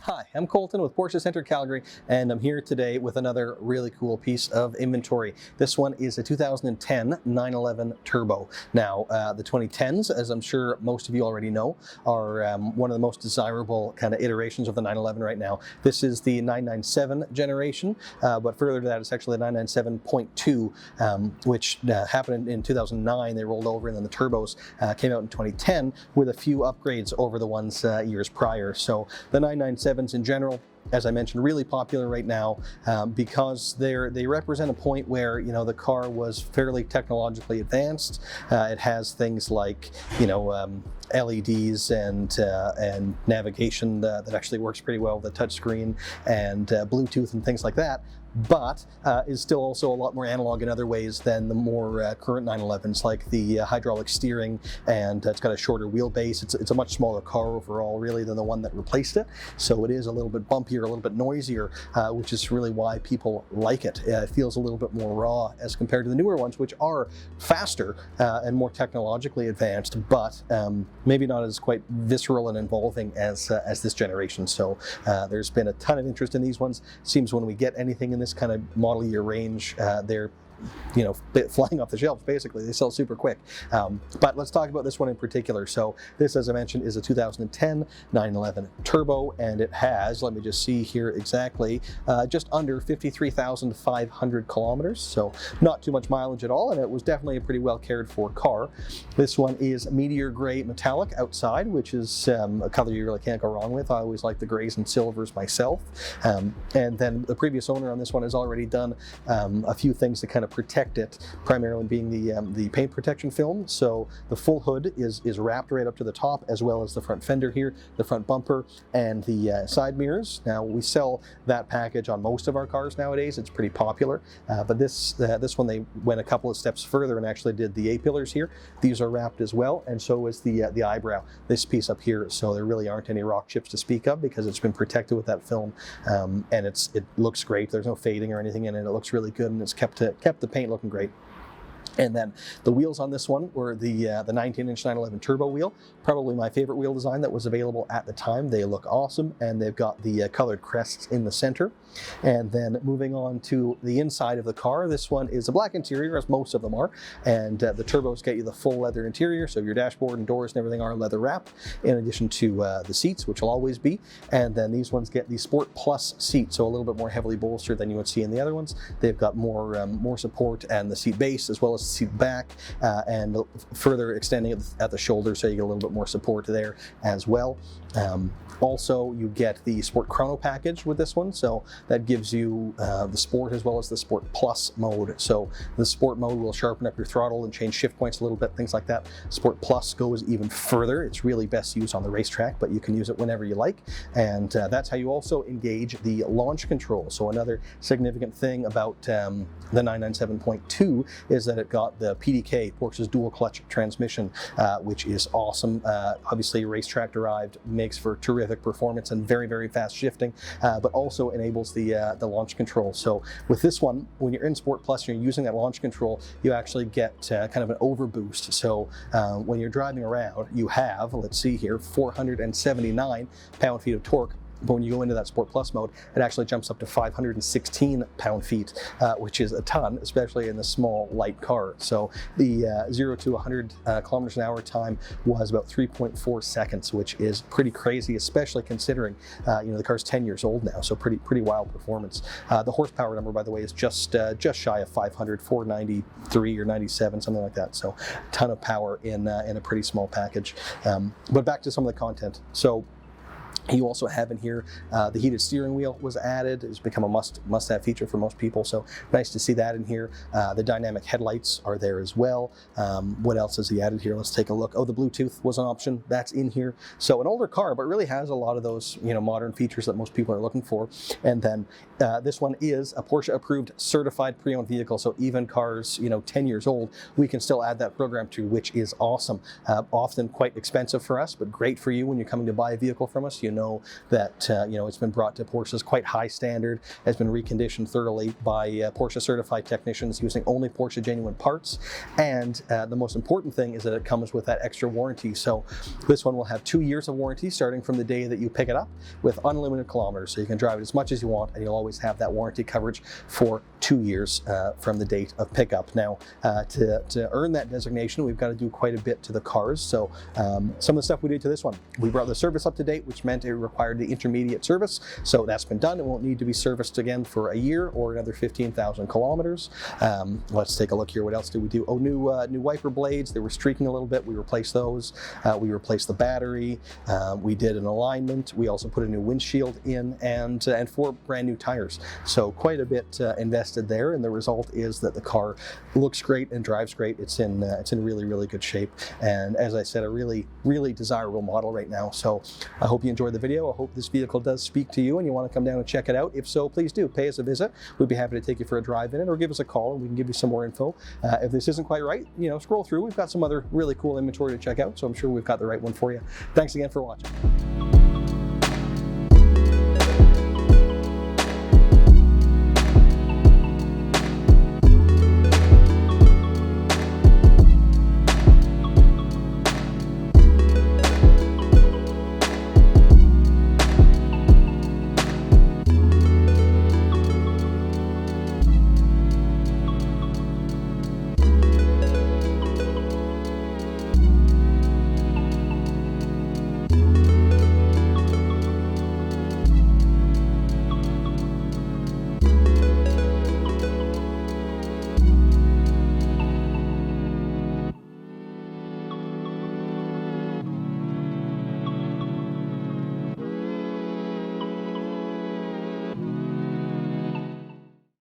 Hi, I'm Colton with Porsche Center Calgary, and I'm here today with another really cool piece of inventory. This one is a 2010 911 Turbo. Now, the 2010s, as I'm sure most of you already know, are one of the most desirable kind of iterations of the 911 right now. This is the 997 generation, but further to that, it's actually the 997.2, which happened in 2009. They rolled over, and then the Turbos came out in 2010 with a few upgrades over the ones years prior. So the 997 in general, as I mentioned, really popular right now because they represent a point where, you know, the car was fairly technologically advanced. It has things like, you know, LEDs and navigation that actually works pretty well with the touchscreen and Bluetooth and things like that, but is still also a lot more analog in other ways than the more current 911s, like the hydraulic steering, and it's got a shorter wheelbase. It's a much smaller car overall, really, than the one that replaced it. So it is a little bit bumpier, a little bit noisier, which is really why people like it. It feels a little bit more raw as compared to the newer ones, which are faster and more technologically advanced, but maybe not as quite visceral and involving as this generation. So there's been a ton of interest in these ones. Seems when we get anything in this kind of model year range, they're flying off the shelves, basically. They sell super quick. But let's talk about this one in particular. So this, as I mentioned, is a 2010 911 Turbo, and it has, let me just see here exactly, just under 53,500 kilometers. So not too much mileage at all, and it was definitely a pretty well cared for car. This one is Meteor Gray Metallic outside, which is a color you really can't go wrong with. I always like the grays and silvers myself. And then the previous owner on this one has already done a few things to kind of protect it, primarily being the paint protection film. So the full hood is wrapped right up to the top, as well as the front fender here, the front bumper, and the side mirrors. Now, we sell that package on most of our cars nowadays. It's pretty popular, but this one, they went a couple of steps further and actually did the A-pillars here. These are wrapped as well, and so is the eyebrow, this piece up here. So there really aren't any rock chips to speak of because it's been protected with that film, and it looks great. There's no fading or anything in it. It looks really good, and it's kept the paint looking great. And then the wheels on this one were the 19-inch 911 Turbo wheel, probably my favorite wheel design that was available at the time. They look awesome, and they've got the colored crests in the center. And then moving on to the inside of the car, this one is a black interior, as most of them are, and the Turbos get you the full leather interior, so your dashboard and doors and everything are leather wrapped, in addition to the seats, which will always be. And then these ones get the Sport Plus seat, so a little bit more heavily bolstered than you would see in the other ones. They've got more support and the seat base, as well as seat back, and further extending at the shoulder, so you get a little bit more support there as well. Also, you get the Sport Chrono package with this one, so that gives you the Sport as well as the Sport Plus mode. So the Sport mode will sharpen up your throttle and change shift points a little bit, things like that. Sport Plus goes even further. It's really best used on the racetrack, but you can use it whenever you like, and that's how you also engage the launch control. So another significant thing about the 997.2 is that it got the PDK, Porsche's dual clutch transmission, which is awesome. Obviously racetrack derived, makes for terrific performance and very, very fast shifting, but also enables the launch control. So with this one, when you're in Sport Plus and you're using that launch control, you actually get kind of an overboost. So when you're driving around, you have, let's see here, 479 pound-feet of torque. But when you go into that Sport Plus mode, it actually jumps up to 516 pound-feet, which is a ton, especially in the small, light car. So the 0 to 100 kilometers an hour time was about 3.4 seconds, which is pretty crazy, especially considering the car's 10 years old now. So pretty wild performance. The horsepower number, by the way, is just shy of 500, 493 or 97, something like that. So a ton of power in a pretty small package. But back to some of the content. So you also have in here the heated steering wheel was added. It's become a must-have feature for most people, so nice to see that in here. The dynamic headlights are there as well. What else has he added here? Let's take a look. Oh, the Bluetooth was an option. That's in here. So an older car, but really has a lot of those modern features that most people are looking for. And then this one is a Porsche-approved certified pre-owned vehicle, so even cars 10 years old, we can still add that program to, which is awesome. Often quite expensive for us, but great for you when you're coming to buy a vehicle from us. you know that it's been brought to Porsche's quite high standard, has been reconditioned thoroughly by Porsche certified technicians using only Porsche genuine parts, and the most important thing is that it comes with that extra warranty. So this one will have 2 years of warranty starting from the day that you pick it up, with unlimited kilometers, so you can drive it as much as you want and you'll always have that warranty coverage for 2 years from the date of pickup. Now to earn that designation, we've got to do quite a bit to the cars. So some of the stuff we did to this one, we brought the service up to date, which meant it required the intermediate service, so that's been done. It won't need to be serviced again for a year or another 15,000 kilometers. Let's take a look here. What else did we do? Oh, new wiper blades. They were streaking a little bit. We replaced those. We replaced the battery. We did an alignment. We also put a new windshield in, and 4 brand new tires. So quite a bit invested there, and the result is that the car looks great and drives great. It's in really, really good shape, and as I said, a really, really desirable model right now. So I hope you enjoyed the video. I hope this vehicle does speak to you and you want to come down and check it out. If so, please do pay us a visit. We'd be happy to take you for a drive in it, or give us a call and we can give you some more info. If this isn't quite right, scroll through. We've got some other really cool inventory to check out, so I'm sure we've got the right one for you. Thanks again for watching.